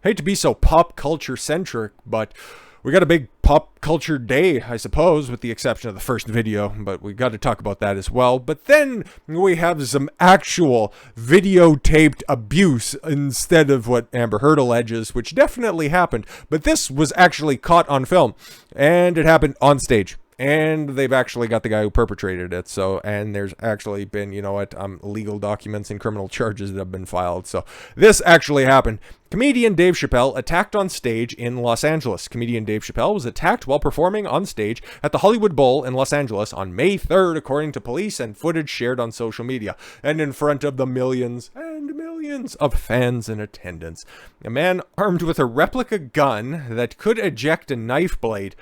Hate to be so pop culture centric, but we got a big pop culture day, I suppose, with the exception of the first video, but we got to talk about that as well. But then we have some actual videotaped abuse instead of what Amber Heard alleges, which definitely happened. But this was actually caught on film, and it happened on stage. And they've actually got the guy who perpetrated it. So, and there's actually been, legal documents and criminal charges that have been filed. So this actually happened. Comedian Dave Chappelle attacked on stage in Los Angeles. Comedian Dave Chappelle was attacked while performing on stage at the Hollywood Bowl in Los Angeles on May 3rd, according to police and footage shared on social media, and in front of the millions and millions of fans in attendance. A man armed with a replica gun that could eject a knife blade.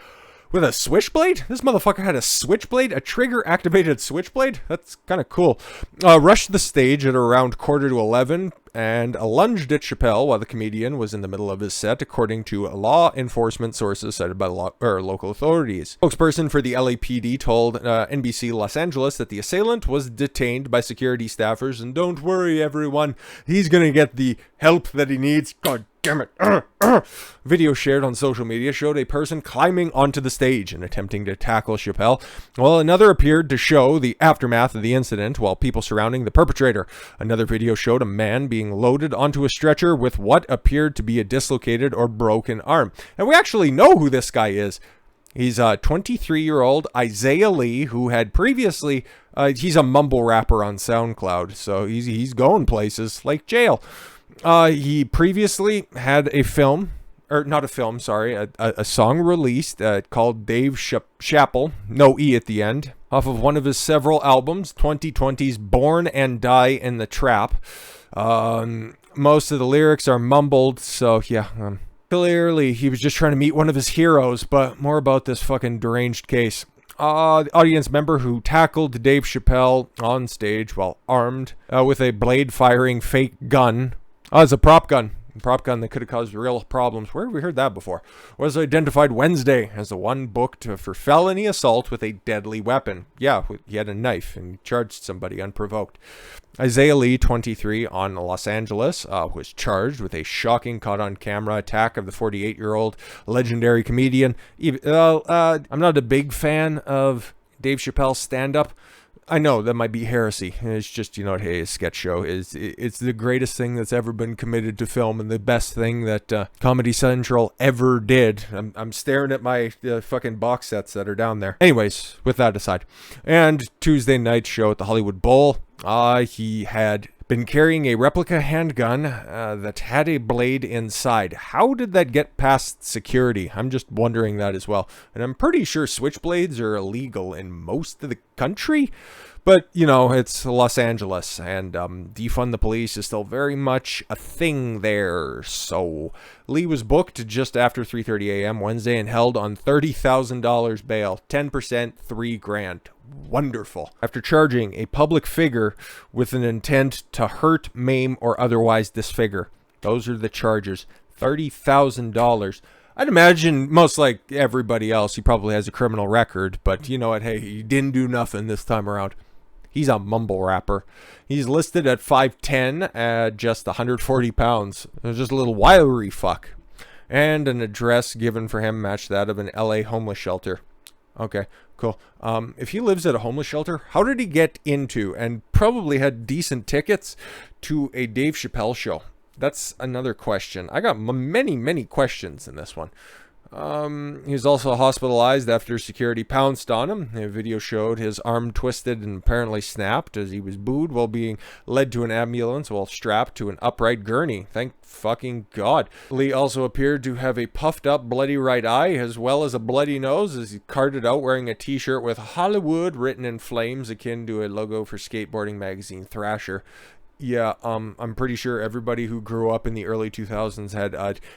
With a switchblade? This motherfucker had a switchblade? A trigger-activated switchblade? That's kind of cool. Rushed the stage at around 10:45 and lunged at Chappelle while the comedian was in the middle of his set, according to law enforcement sources cited by local authorities. Spokesperson for the LAPD told NBC Los Angeles that the assailant was detained by security staffers, and don't worry, everyone, he's gonna get the help that he needs. God damn it. Video shared on social media showed a person climbing onto the stage and attempting to tackle Chappelle, while another appeared to show the aftermath of the incident while people surrounding the perpetrator. Another video showed a man being loaded onto a stretcher with what appeared to be a dislocated or broken arm. And we actually know who this guy is. He's a 23-year-old Isaiah Lee, who had previously, he's a mumble rapper on SoundCloud, so he's going places like jail. He previously had a song released called Dave Chappelle, no E at the end, off of one of his several albums, 2020's Born and Die in the Trap. Most of the lyrics are mumbled, so yeah, clearly he was just trying to meet one of his heroes, but more about this fucking deranged case. The audience member who tackled Dave Chappelle on stage while armed with a blade-firing fake gun. It's a prop gun. A prop gun that could have caused real problems. Where have we heard that before? Was identified Wednesday as the one booked for felony assault with a deadly weapon. Yeah, he had a knife and charged somebody unprovoked. Isaiah Lee, 23, on Los Angeles, was charged with a shocking caught-on-camera attack of the 48-year-old legendary comedian. I'm not a big fan of Dave Chappelle's stand-up. I know that might be heresy. It's just, hey, a sketch show it's the greatest thing that's ever been committed to film and the best thing that Comedy Central ever did. I'm staring at my fucking box sets that are down there. Anyways, with that aside, and Tuesday night show at the Hollywood Bowl, he had been carrying a replica handgun that had a blade inside. How did that get past security? I'm just wondering that as well. And I'm pretty sure switchblades are illegal in most of the country. But, it's Los Angeles, and defund the police is still very much a thing there. So Lee was booked just after 3:30 a.m. Wednesday and held on $30,000 bail, 10%, $3,000. Wonderful. After charging a public figure with an intent to hurt, maim, or otherwise disfigure. Those are the charges. $30,000. I'd imagine, most like everybody else, he probably has a criminal record, but you know what, hey, he didn't do nothing this time around. He's a mumble rapper. He's listed at 5'10", at just 140 pounds. Just a little wiry fuck. And an address given for him matched that of an LA homeless shelter. Okay, cool. If he lives at a homeless shelter, how did he get into and probably had decent tickets to a Dave Chappelle show? That's another question. I got many questions in this one. He was also hospitalized after security pounced on him. A video showed his arm twisted and apparently snapped as he was booed while being led to an ambulance while strapped to an upright gurney. Thank fucking God. Lee also appeared to have a puffed up bloody right eye as well as a bloody nose as he carted out wearing a t-shirt with Hollywood written in flames akin to a logo for skateboarding magazine Thrasher. Yeah, I'm pretty sure everybody who grew up in the early 2000s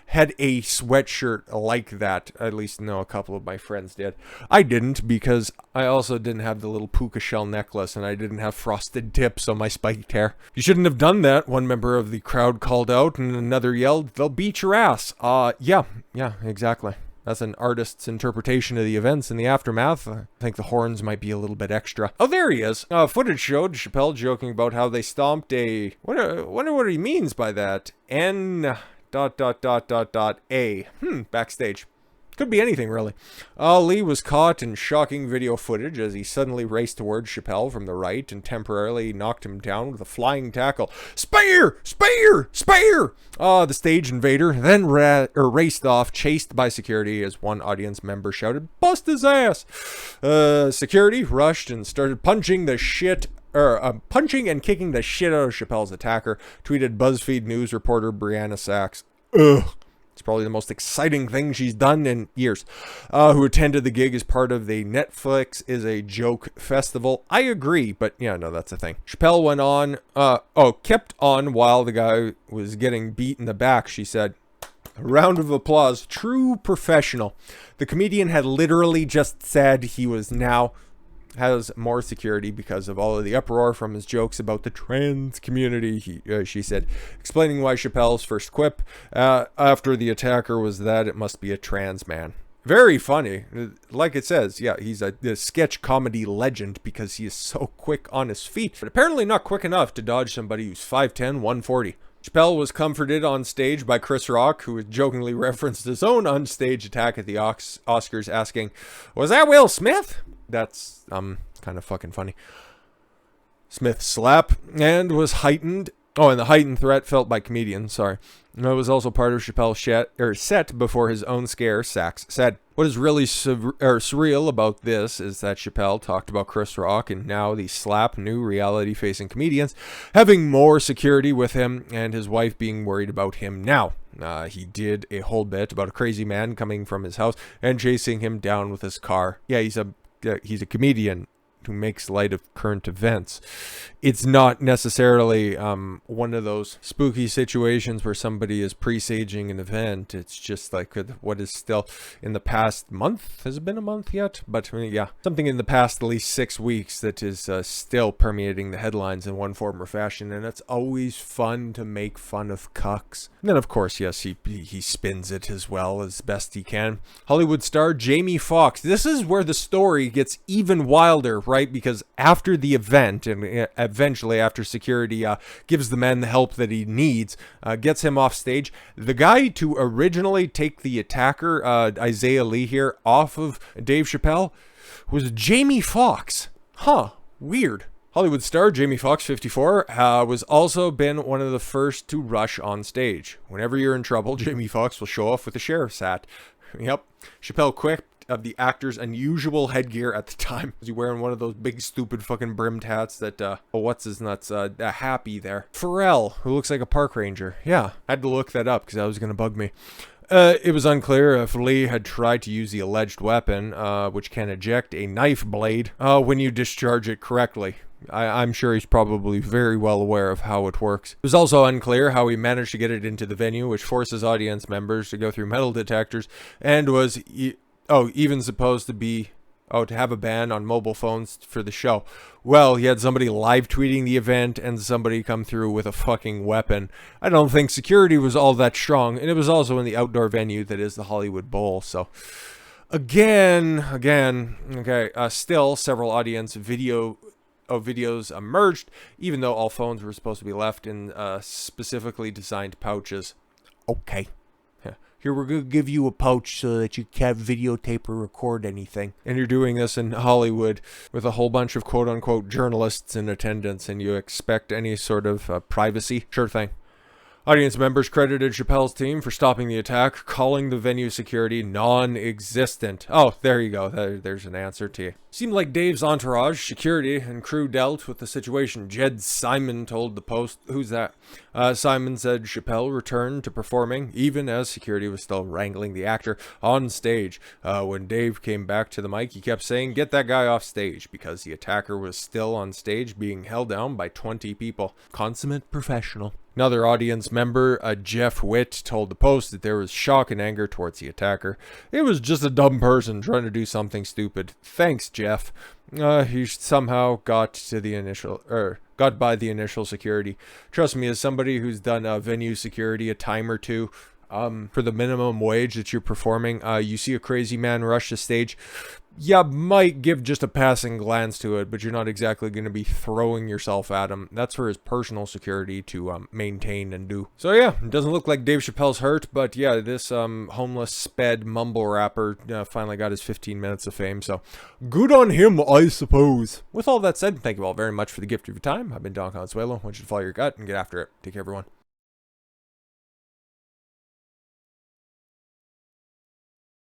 had a sweatshirt like that. At least, no, a couple of my friends did. I didn't, because I also didn't have the little puka shell necklace, and I didn't have frosted tips on my spiked hair. You shouldn't have done that, one member of the crowd called out, and another yelled, "They'll beat your ass." Yeah, exactly. That's an artist's interpretation of the events in the aftermath. I think the horns might be a little bit extra. Oh, there he is. Footage showed Chappelle joking about how they stomped a... Wonder what he means by that. A. Backstage. Could be anything, really. Lee was caught in shocking video footage as he suddenly raced towards Chappelle from the right and temporarily knocked him down with a flying tackle. Spare! Spare! Spare! The stage invader then raced off, chased by security as one audience member shouted, "Bust his ass!" Security rushed and started punching and kicking the shit out of Chappelle's attacker, tweeted BuzzFeed News reporter Brianna Sachs. Ugh. It's probably the most exciting thing she's done in years. Who attended the gig as part of the Netflix is a Joke festival. I agree, but yeah, no, that's the thing. Chappelle kept on while the guy was getting beat in the back, she said. A round of applause. True professional. The comedian had literally just said he has more security because of all of the uproar from his jokes about the trans community, she said, explaining why Chappelle's first quip after the attacker was that it must be a trans man. Very funny. Like it says, yeah, he's a sketch comedy legend because he is so quick on his feet, but apparently not quick enough to dodge somebody who's 5'10", 140. Chappelle was comforted on stage by Chris Rock, who jokingly referenced his own onstage attack at the Oscars, asking, "Was that Will Smith?" That's kind of fucking funny. Smith's slap and was heightened. Oh, and the heightened threat felt by comedians. Sorry, it was also part of Chappelle's set before his own scare. Sachs said, "What is really surreal about this is that Chappelle talked about Chris Rock and now the slap new reality-facing comedians having more security with him and his wife being worried about him now." He did a whole bit about a crazy man coming from his house and chasing him down with his car. Yeah, he's a comedian who makes light of current events. It's not necessarily one of those spooky situations where somebody is presaging an event. It's just like what is still in the past month. Has it been a month yet? But yeah, something in the past at least 6 weeks that is still permeating the headlines in one form or fashion. And it's always fun to make fun of cucks. And then of course, yes, he spins it as well as best he can. Hollywood star Jamie Foxx. This is where the story gets even wilder, right? Because after the event and eventually after security gives the man the help that he needs, gets him off stage, the guy to originally take the attacker, Isaiah Lee here, off of Dave Chappelle was Jamie Foxx. Huh, weird. Hollywood star Jamie Foxx, 54, was also been one of the first to rush on stage. Whenever you're in trouble, Jamie Foxx will show off with a sheriff's hat. Yep, Chappelle quipped of the actor's unusual headgear at the time. Was he wearing one of those big stupid fucking brimmed hats that what's his nuts, Happy there. Pharrell, who looks like a park ranger. Yeah, I had to look that up because that was gonna bug me. It was unclear if Lee had tried to use the alleged weapon, which can eject a knife blade when you discharge it correctly. I'm sure he's probably very well aware of how it works. It was also unclear how he managed to get it into the venue, which forces audience members to go through metal detectors, and was even supposed to be to have a ban on mobile phones for the show. Well, he had somebody live tweeting the event and somebody come through with a fucking weapon. I don't think security was all that strong, and it was also in the outdoor venue that is the Hollywood Bowl. So again, okay, still several audience videos emerged, even though all phones were supposed to be left in specifically designed pouches. Okay. Here, we're going to give you a pouch so that you can't videotape or record anything. And you're doing this in Hollywood with a whole bunch of quote-unquote journalists in attendance, and you expect any sort of privacy? Sure thing. Audience members credited Chappelle's team for stopping the attack, calling the venue security non-existent. Oh, there you go. There's an answer to you. Seemed like Dave's entourage, security, and crew dealt with the situation. Jed Simon told the Post. Who's that? Simon said Chappelle returned to performing, even as security was still wrangling the actor on stage. When Dave came back to the mic, he kept saying, "Get that guy off stage," because the attacker was still on stage being held down by 20 people. Consummate professional. Another audience member, Jeff Witt, told the Post that there was shock and anger towards the attacker. "It was just a dumb person trying to do something stupid. Thanks, Jeff." He somehow got by the initial security. Trust me, as somebody who's done venue security a time or two, for the minimum wage that you're performing, you see a crazy man rush the stage, you might give just a passing glance to it, but you're not exactly going to be throwing yourself at him. That's for his personal security to maintain and do. So yeah, it doesn't look like Dave Chappelle's hurt, but yeah, this homeless sped mumble rapper finally got his 15 minutes of fame, so good on him, I suppose. With all that said, thank you all very much for the gift of your time. I've been Don Consuelo. I want you to follow your gut and get after it. Take care, everyone.